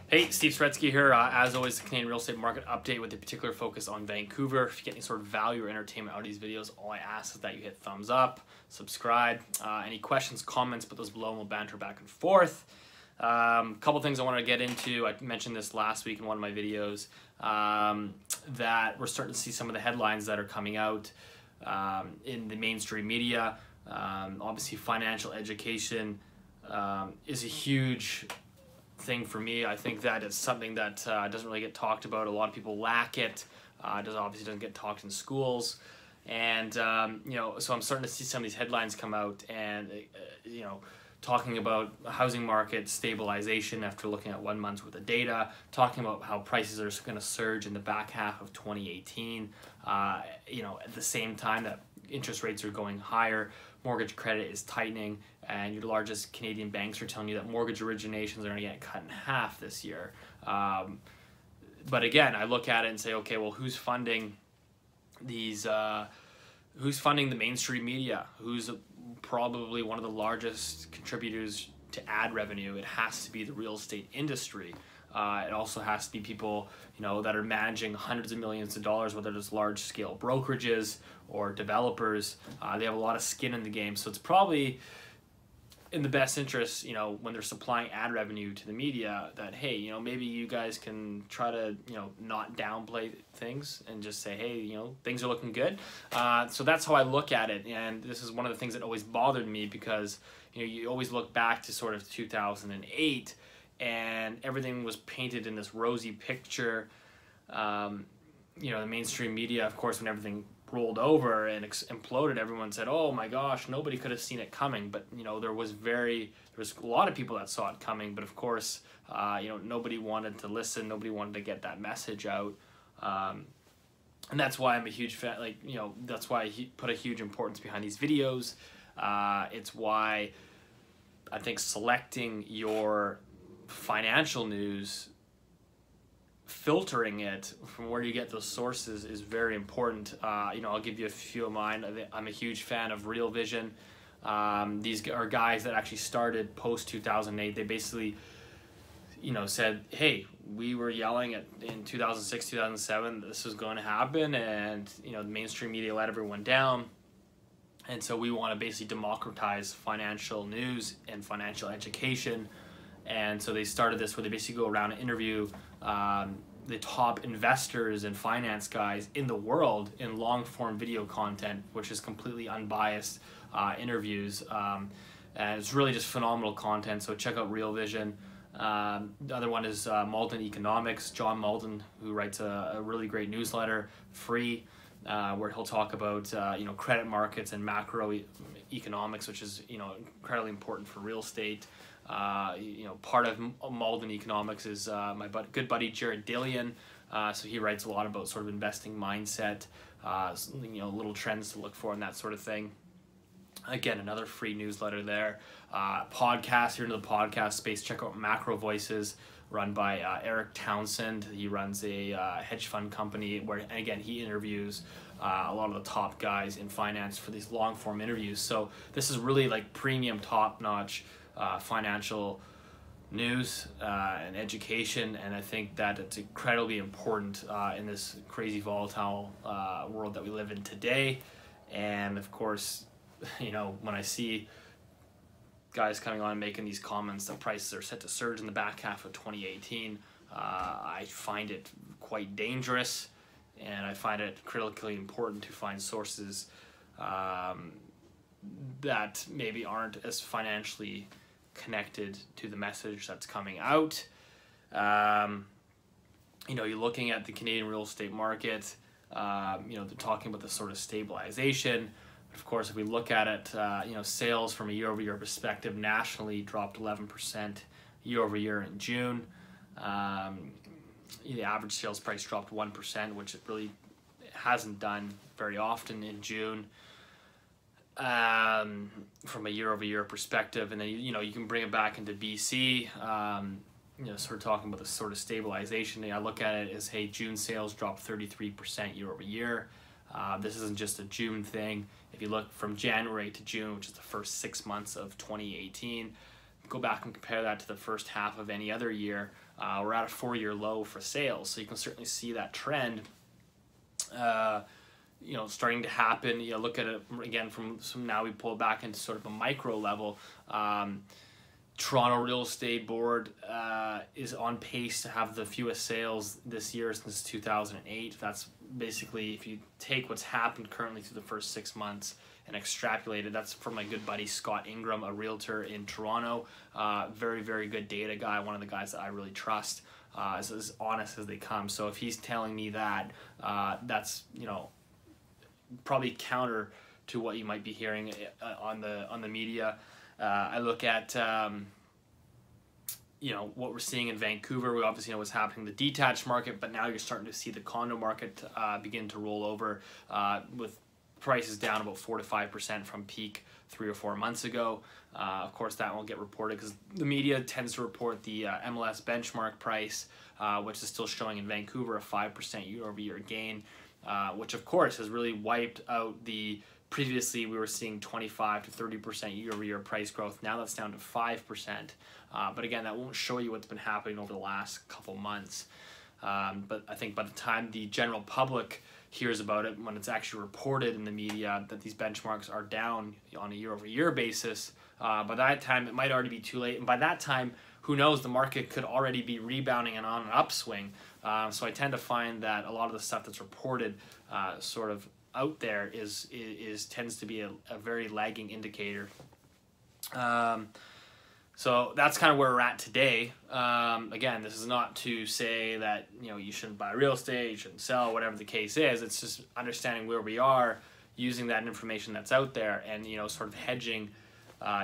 Hey, Steve Saretsky here. As always, the Canadian real estate market update with a particular focus on Vancouver. If you get any sort of value or entertainment out of these videos, all I ask is that you hit thumbs up, subscribe. Any questions, comments, put those below and we'll banter back and forth. Couple things I wanted to get into. I mentioned this last week in one of my videos, that we're starting to see some of the headlines that are coming out in the mainstream media. Obviously, financial education is a huge thing for me. I think that it's something that doesn't really get talked about. A lot of people lack it. Obviously doesn't get talked in schools, and so I'm starting to see some of these headlines come out, and talking about housing market stabilization after looking at 1 month's worth of data, talking about how prices are going to surge in the back half of 2018. At the same time that interest rates are going higher, mortgage credit is tightening, and your largest Canadian banks are telling you that mortgage originations are going to get cut in half this year. But again, I look at it and say, okay, well, who's funding these? Who's funding the mainstream media? Who's probably one of the largest contributors to ad revenue? It has to be the real estate industry. It also has to be people, that are managing hundreds of millions of dollars, whether it's large-scale brokerages or developers. They have a lot of skin in the game, so it's probably in the best interest, when they're supplying ad revenue to the media, that hey, maybe you guys can try to, not downplay things and just say, hey, things are looking good. So that's how I look at it, and this is one of the things that always bothered me because you always look back to sort of 2008. And everything was painted in this rosy picture. The mainstream media, of course, when everything rolled over and imploded, everyone said, oh my gosh, nobody could have seen it coming. But there was a lot of people that saw it coming, but of course nobody wanted to listen, nobody wanted to get that message out. And that's why I'm a huge fan, that's why I put a huge importance behind these videos. It's why I think selecting your financial news, filtering it from where you get those sources is very important. I'll give you a few of mine. I'm a huge fan of Real Vision. These are guys that actually started post 2008. They basically said, hey, we were yelling in 2006, 2007 this was going to happen, and the mainstream media let everyone down, and so we want to basically democratize financial news and financial education. And so they started this where they basically go around and interview the top investors and finance guys in the world in long-form video content, which is completely unbiased interviews. And it's really just phenomenal content, so check out Real Vision. The other one is Malden Economics, John Malden, who writes a really great newsletter, free, where he'll talk about credit markets and macroeconomics, which is incredibly important for real estate. Part of Malden Economics is my good buddy Jared Dillian. So he writes a lot about sort of investing mindset, little trends to look for and that sort of thing. Again, another free newsletter there. Podcast, if you're into the podcast space, check out Macro Voices, run by Eric Townsend. He runs a hedge fund company where, and again, he interviews a lot of the top guys in finance for these long form interviews. So this is really like premium, top notch financial news and education, and I think that it's incredibly important in this crazy volatile world that we live in today. And of course, when I see guys coming on and making these comments that prices are set to surge in the back half of 2018, I find it quite dangerous, and I find it critically important to find sources that maybe aren't as financially connected to the message that's coming out. You're looking at the Canadian real estate market, they're talking about the sort of stabilization. Of course, if we look at it, sales from a year-over-year perspective nationally dropped 11% year-over-year in June. The average sales price dropped 1%, which it really hasn't done very often in June. From a year-over-year perspective, and then you can bring it back into BC. Sort of talking about the sort of stabilization. I look at it as, hey, June sales dropped 33% year-over-year. This isn't just a June thing. If you look from January to June, which is the first 6 months of 2018, go back and compare that to the first half of any other year, we're at a 4-year low for sales. So you can certainly see that trend starting to happen. Look at it again from now we pull it back into sort of a micro level. Toronto Real Estate Board is on pace to have the fewest sales this year since 2008. That's basically, if you take what's happened currently through the first 6 months and extrapolate it, that's from my good buddy Scott Ingram, a realtor in Toronto. Very, very good data guy, one of the guys that I really trust, is as honest as they come. So if he's telling me that, that's probably counter to what you might be hearing on the media. I look at what we're seeing in Vancouver. We obviously know what's happening in the detached market, but now you're starting to see the condo market begin to roll over, with prices down about 4 to 5% from peak 3 or 4 months ago. Of course, that won't get reported because the media tends to report the MLS benchmark price, which is still showing in Vancouver a 5% year-over-year gain, which of course has really wiped out the previously we were seeing 25 to 30% year-over-year price growth. Now that's down to 5%. But again, that won't show you what's been happening over the last couple months. But I think by the time the general public hears about it, when it's actually reported in the media that these benchmarks are down on a year-over-year basis, by that time it might already be too late. And by that time, who knows, the market could already be rebounding and on an upswing. So I tend to find that a lot of the stuff that's reported sort of out there tends to be a very lagging indicator. So that's kind of where we're at today. Again, this is not to say that you shouldn't buy real estate, you shouldn't sell, whatever the case is. It's just understanding where we are, using that information that's out there, and sort of hedging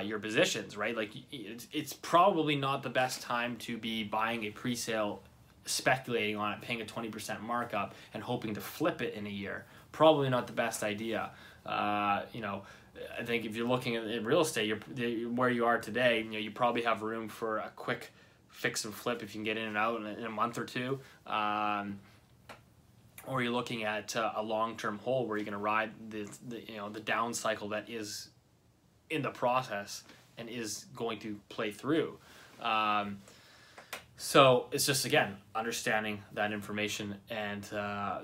your positions, right? Like it's probably not the best time to be buying a pre-sale, speculating on it, paying a 20% markup, and hoping to flip it in a year. Probably not the best idea. I think if you're looking at real estate, where you are today, you probably have room for a quick fix and flip if you can get in and out in a month or two. Or you're looking at a long-term hold where you're going to ride the down cycle that is in the process and is going to play through. So it's just, again, understanding that information, and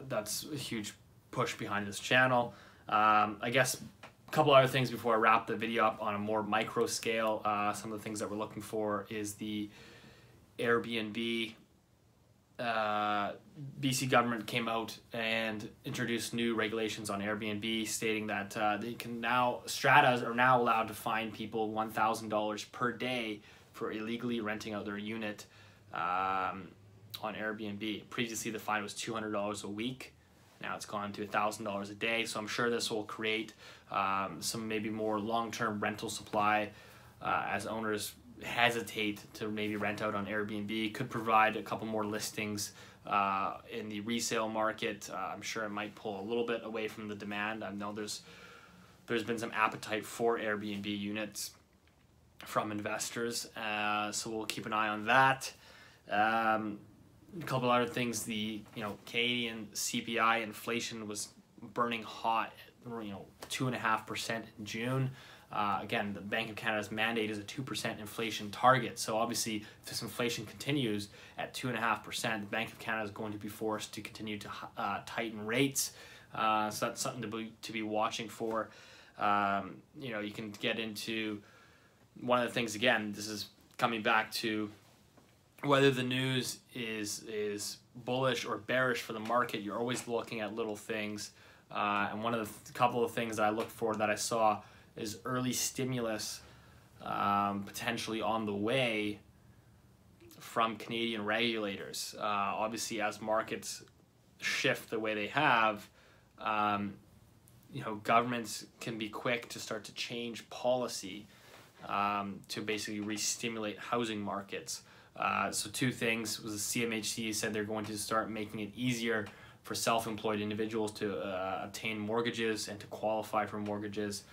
that's a huge push behind this channel. I guess a couple other things before I wrap the video up on a more micro scale. Some of the things that we're looking for is the Airbnb. BC government came out and introduced new regulations on Airbnb, stating that stratas are now allowed to fine people $1,000 per day for illegally renting out their unit on Airbnb. Previously, the fine was $200 a week. Now it's gone to $1,000 a day. So I'm sure this will create some maybe more long-term rental supply as owners hesitate to maybe rent out on Airbnb. Could provide a couple more listings in the resale market. I'm sure it might pull a little bit away from the demand. I know there's been some appetite for Airbnb units from investors, so we'll keep an eye on that. A couple other things, the Canadian CPI inflation was burning hot, 2.5% in June. Again, the Bank of Canada's mandate is a 2% inflation target. So obviously, if this inflation continues at 2.5%, the Bank of Canada is going to be forced to continue to tighten rates. So that's something to be watching for. You can get into one of the things, again, this is coming back to whether the news is bullish or bearish for the market. You're always looking at little things. And one of the couple of things that I looked for that I saw is early stimulus potentially on the way from Canadian regulators. Obviously, as markets shift the way they have, governments can be quick to start to change policy to basically re-stimulate housing markets. So two things was the CMHC said they're going to start making it easier for self-employed individuals to obtain mortgages and to qualify for mortgages.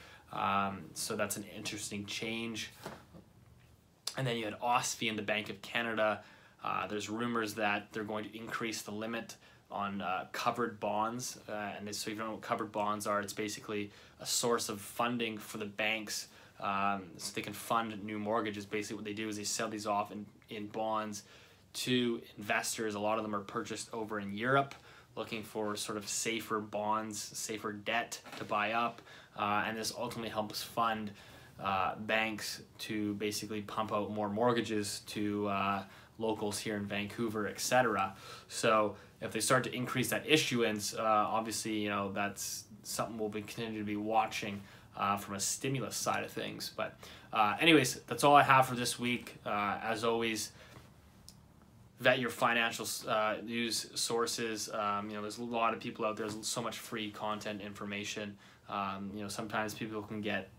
So that's an interesting change. And then you had OSFI and the Bank of Canada. There's rumors that they're going to increase the limit on covered bonds. So if you don't know what covered bonds are, it's basically a source of funding for the banks so they can fund new mortgages. Basically what they do is they sell these off in bonds to investors. A lot of them are purchased over in Europe, looking for sort of safer bonds, safer debt to buy up, and this ultimately helps fund banks to basically pump out more mortgages to locals here in Vancouver, etc. So if they start to increase that issuance, obviously, you know, that's something we'll be continue to be watching from a stimulus side of things. But anyways, that's all I have for this week. As always, vet your financial news sources. You know, there's a lot of people out there. There's so much free content information. You know, sometimes people can get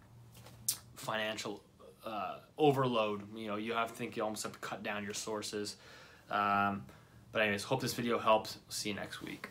financial overload. You know, you have to think, you almost have to cut down your sources. But anyways, hope this video helps. See you next week.